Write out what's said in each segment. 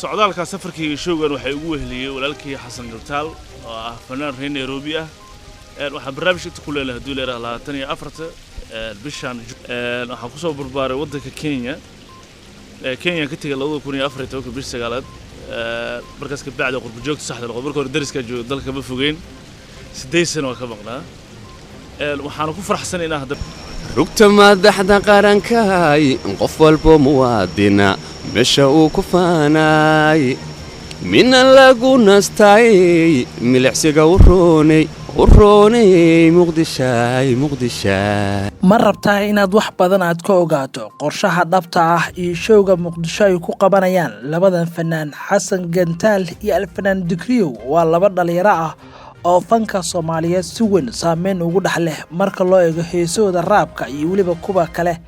socdaalka safarkii showgan waxay ugu weheliyay walaalkii Xasan Galtaal oo ah fanaan reer Nairobi ah waxa barnaamijka ku leeyahay haduu leeyahay 24 bishan waxa ku soo barbaaray wadanka Kenya Kenya ka tagay 2014 bish sagaalaad markaas ka bacda qurbo joogta saxda loo markii hore dariska joogo dalka ma fogeyn 8 sano ka maqnaa waxaan ku faraxsanahay inaan hadda rugta madaxda qarankaay qof walba muwaadina meesha uu ku faanay min lagu nastay milixsiga uroonay muqdisho ma rabtaa inaad wax badan aad ka ogaato qorshaha dhabta ah iyo showga muqdisho ay ku qabanayaan labadan fanaan Xasan Gantaal iyo Alfanaan Dikriyo waa laba dhalinyaro ah oo fanka Soomaaliyeed si weyn saameyn ugu dhaxleh marka loo eego heesooda raabka iyo waliba kuba kale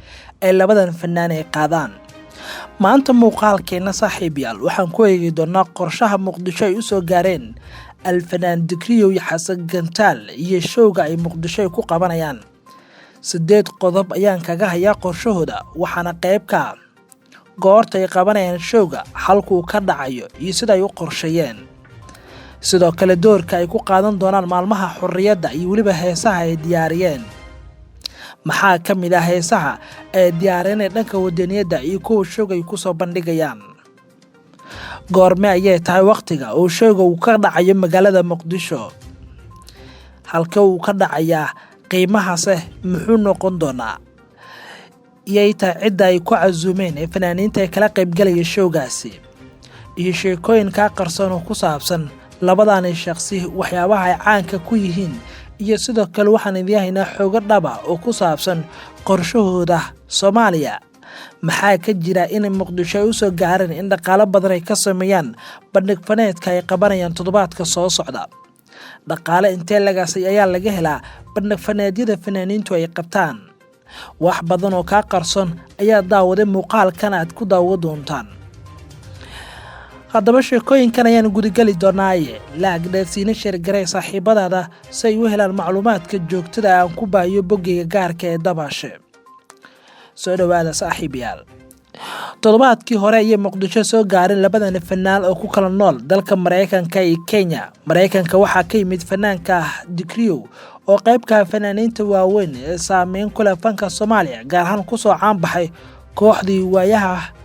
ee labadan fanaan ay qaadaan maanta muuqaalkeena saaxiibayaal waxaan ku eegi doonaa qorshaha muqdisho ay u soo gaareen Alfanaan Dikriyo iyo Xasan Gantaal iyo showga ay muqdisho ku qabanayaan 8 qodob ayaan kaga hayaa qorshahooda waxaana qayb ka goorta ay qabanayaan showga halkuu ka dhacayo iyo sida ay u qorsheeyeen sidoo kale doorka ay ku qaadan doonaan maalmaha xurriyadda iyo waliba heesaha ay diyaariyeen maxaa ka mid ah heesaha ay diyaareen dhanka wadaniyada iyo kuwa showga ay ku soo bandhigayaan goorma ayay tahay waqtiga oo showga uu ka dhacayo magaalada Muqdisho halka uu ka dhacayaa qiimahaas muxuu noqon doonaa iyayta cid ay ku casuumeen fanaaniinta kala qayb galaya showgaasi iyo sheekooyin ka qarsoon oo ku saabsan labadan shakhsi waxyaabaha ay caanka ku yihiin iyo sidoo kale waxaan idin xooga dhaba oo ku saabsan qorshahooda Soomaaliya maxaa ka jira in Muqdisho u soo gaareen in dhaqaale badan ay ka sameeyaan bandhig faneedka ay qabanayaan toddobaadka soo socda dhaqaale intee lagaasay ayaa laga helaa bandhig faneedyada fanaaniintu ay qabtaan wax badan oo ka qarsoon ayaa daawaday muuqaalkan aad ku daawan doontaan haddaba sheekooyinkan ayaan gudagali doonaaye laagdheedsiina sheergaray saaxiibadaada si ay u helaan macluumaadka joogtada aan ku baahiyo boggiga gaarka ee Dabaashe soo dhawaada saaxiibayaal toddobaadkii hore ayay Muqdisho soo gaareen labadan fanaan oo ku kala nool dalka Mareykanka iyo Kenya Mareykanka waxaa ka yimid fanaanka Dikriyo oo qayb ka fanaaniinta waaweyn ee saameyn ku leh fanka Soomaaliya gaar ahaan ku soo caan baxay kooxdii waayaha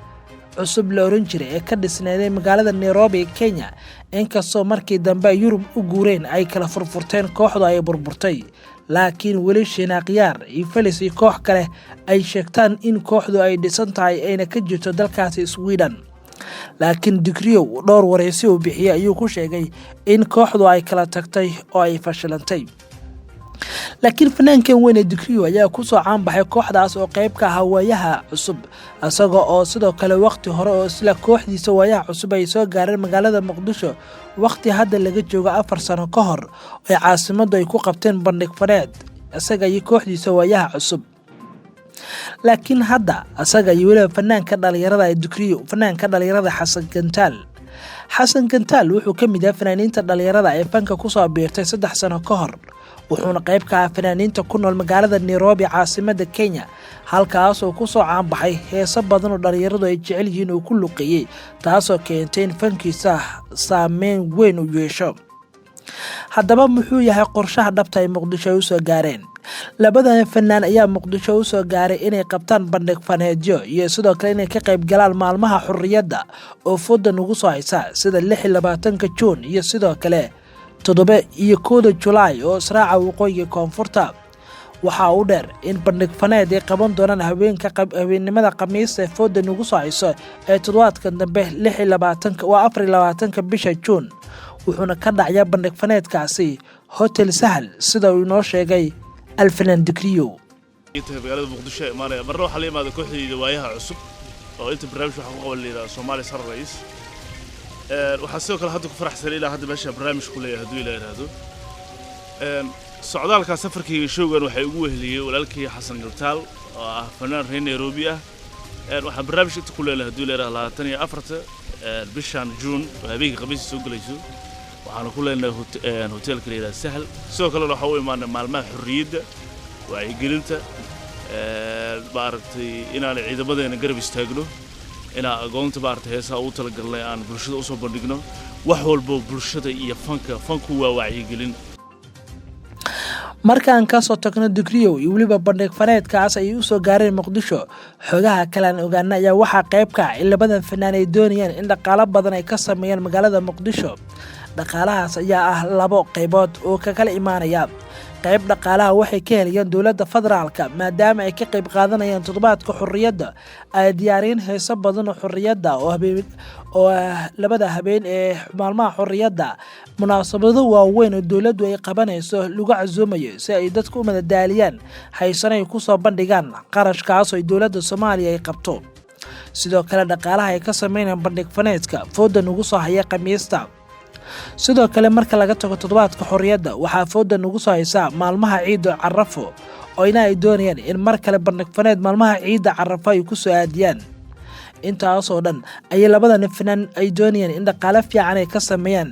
cusub la oran jiray ee ka dhisneeday magaalada Nairobi Kenya inkastoo markii dambe Yurub u guureen ay kala furfurteen kooxdu ay burburtay laakiin weli Shinaaqyaar iyo Felis iyo koox kale ay sheegtaan in kooxdu ay dhisan tahay ayna ka jirto dalkaasi Sweden laakiin Dikriyo dhowr wareysi uu bixiyay ayuu ku sheegay in kooxdu ay kala tagtay oo ay fashilantay laakiin fanaankan weyn Dikriyo ayaa ku soo caan baxay kooxdaas oo qayb ka ah waayaha cusub asaga oo sidoo kale waqti hore oo isla kooxdiisa waayaha cusub ay soo gaareen magaalada Muqdisho waqti hadda laga joogo 4 sano ka hor ay caasimadda ay ku qabteen bandhig faneed asaga iyo kooxdiisa waayaha cusub laakiin hadda asaga iyo waliba fanaanka dhalinyarada Dikriyo fanaanka dhalinyarada Xasan Gantaal wuxuu ka mid yahay fanaaniinta dhalinyarada ee fanka ku soo biirtay 3 sano ka hor wuxuuna qayb ka ah fanaaniinta ku nool magaalada Nairobi caasimadda Kenya halkaas oo ku soo caan baxay heeso badan oo dhalinyaradu ay jecel yihiin oo ku luqeeyay taasoo keentay in fankiisa saameyn weyn u yeesho haddaba muxuu yahay qorshaha dhabta ay Muqdisho u soo gaareen labadan fanaan ayaa Muqdisho u soo gaaray inay qabtaan bandhig faneedyo iyo sidoo kale inay ka qayb galaan maalmaha xurriyadda oo foodan ugu soo haysa sida 26 Juun iyo sidoo kale 7 July oo israaca waqooyiga koonfurta waxa uu dheer in bandhig faneed ay qaban doonaan habeenimada Khamiis ee foodan ugu soo hayso ee toddobaadka dambe 24 bisha Juun wuxuuna ka dhacayaa bandhig faneedkaasi Hotel Sahal sida uu inoo sheegay Alfanaan Dikriyo magaalada Muqdisho imaanaya marna waxa la yimaado kooxdii waayaha cusub oo inta barnaamij waxa ku qaban leeyahay Soomaali Sar Ra'iis waxa sidoo kale hadda ku faraxsan ilaa hadda meesha barnaamij ku leeyahay haduu ilaa yiraahdo socdaalka safarkii showgan waxay ugu weheliyay walaalkii Xasan Galtaal oo ah fanaan reer Nairobi ah waxa barnaamijka ku leeyahay haduu ilaa 24 bishan Juun habeenkii Khamiis soo galayso waxaanu ku leenahay hotelka leeyahay Sahal sidoo kale waxa uu imaanay maalmaha xurriyadda waa ay gelinta baartay inaan ciidamadeena garab istaagno inaan agoonta maaragtay heesaha ugu talagalnay aan bulshada usoo bandhigno wax walbo bulshada iyo fanku waa wacyigelin. markaan ka soo tagno Digriyow iyo waliba bandhig faneedkaas ay u soo gaareen Muqdisho xogaha kale aan ogaanay ayaa waxaa qayb ka ah in labadan fanaan ay doonayaan in dhaqaale badan ay ka sameeyaan magaalada Muqdisho. dhaqaalahaas ayaa ah labo qaybood oo ka kala imaanaya. qayb dhaqaalaha waxay ka helayaan dowladda federaalka maadaama ay ka qayb qaadanayaan toddobaadka xurriyadda ay diyaariyeen heeso badan oo xurriyadda oo labada habeen ee maalmaha xurriyadda munaasabado waaweyn oo dowladdu ay qabanayso lagu casuumayo si ay dadku u madadaaliyaan haysanay ku soo bandhigaan qarashkaas oo dowladda Soomaaliya ay qabto. sidoo kale dhaqaalaha ay ka sameeyaan bandhig faneedka foodan ugu soo haya Khamiista. sidoo kale marka laga tago toddobaadka xurriyadda waxaa foodan ugu soo haysa maalmaha ciid Carafo oo ay doonayaan in mar kale bandhig faneed maalmaha ciid Carafo ay ku soo aadiyaan. intaas oo dhan ay labadan fanaan ay doonayaan in dhaqaale fiican ay ka sameeyaan.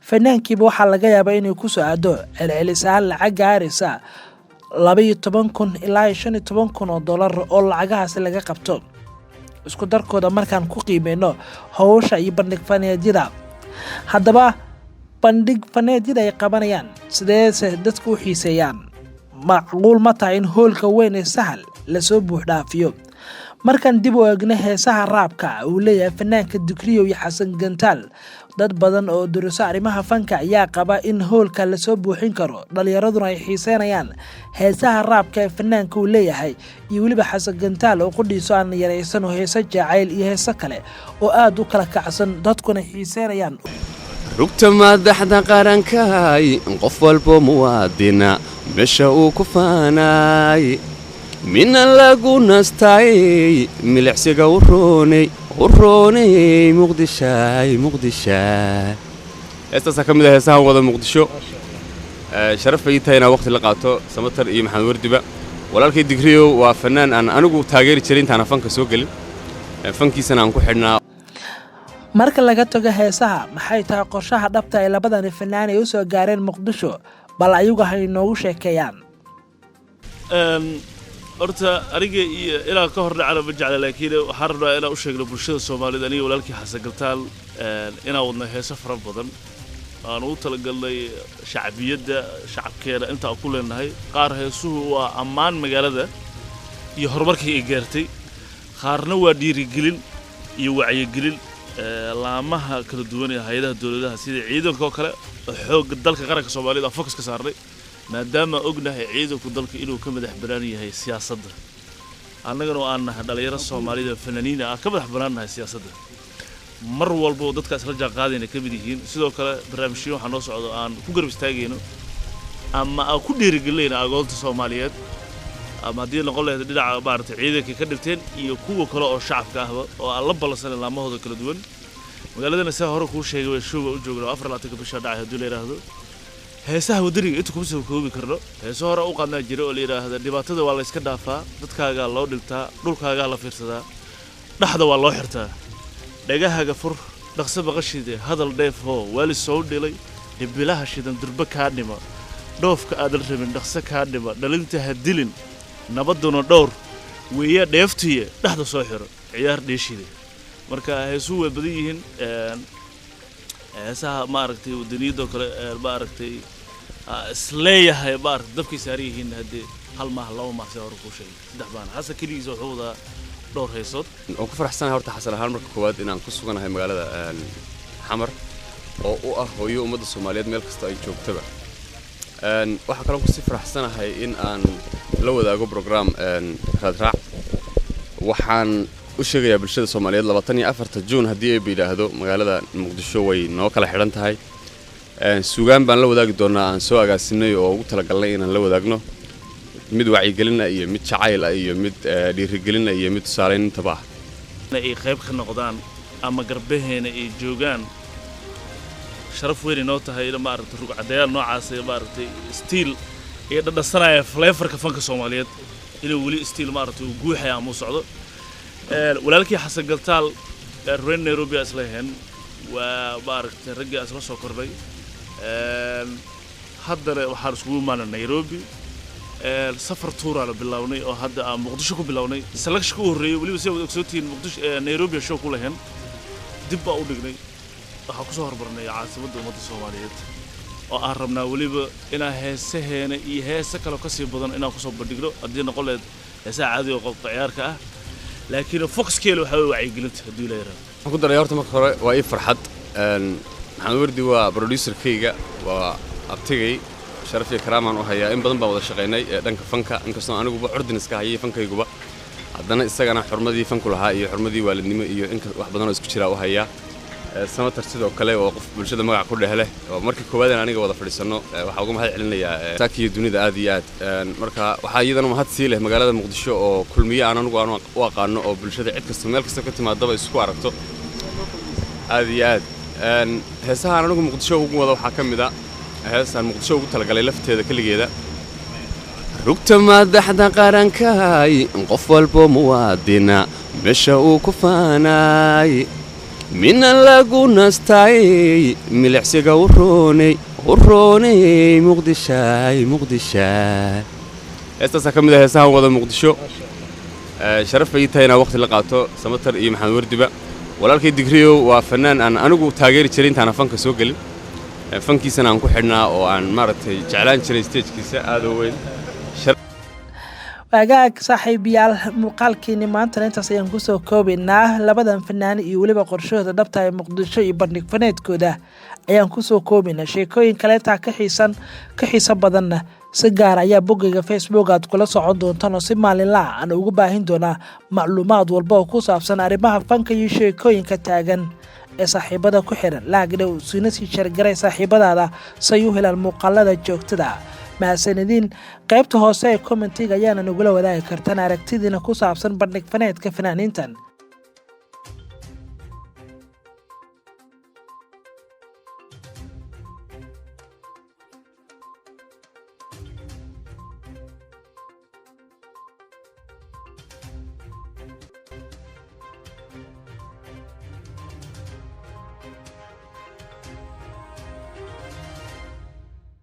fanaankiiba waxaa laga yaabaa inuu ku soo aado celcelisaan lacag gaaraysa 12,000 ilaa 15,000 oo dollar oo lacagahaas laga qabto. isku darkooda markaan ku qiimeyno hawsha iyo bandhig faneedyada. haddaba bandhig faneedyada ay qabanayaan sideese dadku u xiiseeyaan. macquul ma tahay in hoolka weyn ee sahal la soo buux dhaafiyo. markaan dib u eegno heesaha raabka uu leeyahay fanaanka Digriyow iyo Xasan Gantaal dad badan oo duruusa arrimaha fanka ayaa qaba in hoolka la soo buuxin karo dhalinyaraduna ay xiiseynayaan heesaha raabka ee fanaanka uu leeyahay iyo waliba Xasan Gantaal oo qudhiiso aan yareysan oo heesa jacayl iyo heesa kale oo aad u kala kacsan dadkuna xiiseynayaan. rugta madaxda qarankaay qof walbo muwaadina meesha uu ku faanay mina lagu nastay milicsiga u roonay muqdisho heestaas ka mid ah heesaha wada Muqdisho sharaf ay tahay inaan waqti la qaato Samatar iyo Maxamed Wardiba walaalkay Digriyow waa fanaan aan anigu taageeri jiray intaan fanka soo galin fankiisana aan ku xidhnaa. marka laga tago heesaha maxay tahay qorshaha dhabta ee labadan fanaan ay u soo gaareen Muqdisho bal ayagu hay noogu sheekeeyaan. horta aniga iyo ilaa ka hor dhacana ma jecla laakiin waxaan rabaa inaan u sheegno bulshada Soomaaliyeed aniga walaalkii Xasan Gantaal inaan wadno heeso fara badan aan u talagalnay shacabkeena inta ku leenahay. qaar heesuhu waa ammaan magaalada iyo horumarkii ay gaartay, qaarna waa dhiirigelin iyo wacyigelin laamaha kala duwan ee hay'adaha dawladda sida ciidanka oo kale xoog dalka qaranka Soomaaliyeed aan focus ka saarnay maadaama ognahay ciidanku dalka inuu ka madax banaan yahay siyaasadda. annagana oo aan nahay dhalinyaro Soomaaliyeed fanaaniina ah ka madax banaanahay siyaasadda. mar walba dadkaas la jaaqaadayna ka mid yihiin. sidoo kale barnaamijyo waxaan noo socdo aan ku garab istaagayno ama aan ku dhiirigelinayno agoonta Soomaaliyeed ama haddii noqon lahayd dhinaca maaragtay ciidankii ka dhigteen iyo kuwa kale oo shacabka ahba oo aan la ballansan laamahooda kala duwan. magaaladana saa hore kuu sheegay way showga u joogno 24 bisha dhacay haddii la yiraahdo heesaha wadaniga inta kuma soo koobi karno. heeso hore u qaadnaa jira oo la yiraahdo dhibaatada waa la iska dhaafaa, dadkaaga loo dhiltaa, dhulkaaga la fiirsadaa, dhaxda waa loo xirtaa, dhagahaaga fur dhaqso baqashide hadal dheefo wali soo dhilay dhibilaha shidan durba ka dhima dhoofka aad rabin dhaqso ka dhima dhalinta hadilin nabaduna dhowr weeya dheeftiye dhaxda soo xiro ciyaar dheeshide. marka heesu way badan yihiin heesaha maaragtay wadaniyada kale maaragtay isleeyahay maaragtay dabkii saaran yihiin hadii hal ma laba ma soo hor ku sheegay saddex baan Xasan kaligiis wuxuu wadaa dhowr heesood oo ku faraxsanahay horta Xasan ahaan marka koowaad inaan ku suganahay magaalada Xamar oo u ah hooyo ummadda Soomaaliyeed meel kasta ay joogtaba. waxa kale oo ku si faraxsanahay in aan la wadaago program raadraac. waxaan u sheegayaa bulshada Soomaaliyeed 24 Juun hadii ay bilaahdo magaalada Muqdisho way noo kala xiran tahay. suugaan baan la wadaagi doonaa aan soo agaasinay oo ugu talagalnay inaan la wadaagno mid wacyigelin iyo mid jacayl iyo mid dhiirigelin iyo mid tusaaleyn intaba ay qayb ka noqdaan ama garbaheena ay joogaan. sharaf weyn inoo tahay in maaragtay rugcadeeyal noocaas ee maaragtay steel ee dhadhasanaya flavorka fanka Soomaaliyeed inuu wali steel maaragtay uu guuxaya ama socdo. walaalkii Xasan Gantaal reer Nairobi aslahan waa maaragtay ragga asla soo kordhay. haddana waxaan iskugu imaanay Nairobi safar tuura la bilawnay oo hadda aan muqdisho ku bilawnay selection ku horeeyay waliba si wada ogsoontiin muqdisho Nairobi show ku lahayn dib baa u dhignay waxa ku soo hormarnay caasimadda ummadda Soomaaliyeed oo aan rabnaa waliba inaan heesaheena iyo heesa kale ka sii badan inaan ku soo bandhigno haddii noqon lahayd heesaha caadi oo qofka ciyaarka ah laakiin fox kale waxa way wacyigelinta haddii la yiraahdo waxaan ku daray horta marka hore waa ii farxad maxamed wardi waa producer-kayga waa abtigay sharaf iyo karaamaan u hayaa in badan baan wada shaqaynay dhanka fanka inkastoo aniguba curdiniska hayay fankayguba haddana isagana xurmadii fanku lahaa iyo xurmadii waalidnimo iyo in wax badan oo isku jira u hayaa samatar sidoo kale oo qof bulshada magac ku dhehle oo markii koowaad aniga wada fadhiisano waxa uga mahad celinayaa saakiyo dunida aad iyo aad marka waxa iyadana mahad sii leh magaalada muqdisho oo kulmiye aan anigu u aqaano oo bulshada cid kasta meel kasta ka timaadaba isku aragto aad iyo aad heesaha anigu muqdisho ugu wada waxa kamid ah heesaan muqdisho ugu talagalay lafteeda kaligeeda rugta madaxda qarankaay qof walba muwaadina meesha uu ku faanay من لاقونا ستاي ملعسيقا وروني مقدشاي استاسا كميدا هيساها ودا مقدشو شرف بيتاينا وقت لقاطو سمتر iyo maxamed wardiba walaalkay digriyo waa fanaan aan anigu taageeri jiray intaan fanka soo galin fankiisana aan ku xidhnaa oo aan maaragtay jeclaan jiray stage-kiisa aad u weyn wagaag saaxiibayaal muuqaalkeeni maanta intaas ayaan ku soo koobaynaa labadan fanaan iyo waliba qorshahooda dhabta ee muqdisho iyo bandhig faneedkooda ayaan ku soo koobaynaa sheekooyin kale taa ka xiiso badanna si gaar ayaa bogayga Facebook aad kula socon doontaan oo si maalinle ah aan ugu baahin doonaa macluumaad walba oo ku saabsan arrimaha fanka iyo sheekooyinka taagan ee saaxiibada ku xiran laagdhow siina sii shargaray saaxiibadaada say u helaan muuqaalada joogtada mahadsanidin qaybta hoose ee commentiga ayaana nagula wadaagi kartaan aragtidiina ku saabsan bandhig faneedka fanaaniintan